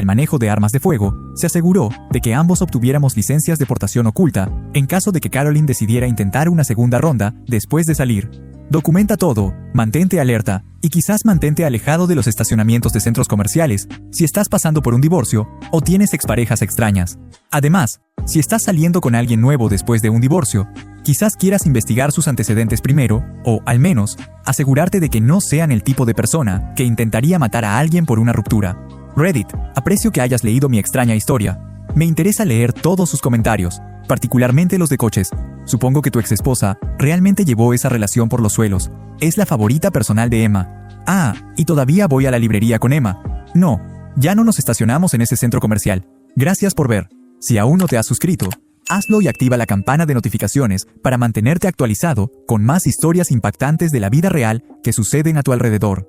el manejo de armas de fuego, se aseguró de que ambos obtuviéramos licencias de portación oculta en caso de que Carolyn decidiera intentar una segunda ronda después de salir. Documenta todo, mantente alerta y quizás mantente alejado de los estacionamientos de centros comerciales si estás pasando por un divorcio o tienes exparejas extrañas. Además, si estás saliendo con alguien nuevo después de un divorcio, quizás quieras investigar sus antecedentes primero o, al menos, asegurarte de que no sean el tipo de persona que intentaría matar a alguien por una ruptura. Reddit, aprecio que hayas leído mi extraña historia. Me interesa leer todos sus comentarios, particularmente los de coches. Supongo que tu exesposa realmente llevó esa relación por los suelos. Es la favorita personal de Emma. Ah, y todavía voy a la librería con Emma. No, ya no nos estacionamos en ese centro comercial. Gracias por ver. Si aún no te has suscrito, hazlo y activa la campana de notificaciones para mantenerte actualizado con más historias impactantes de la vida real que suceden a tu alrededor.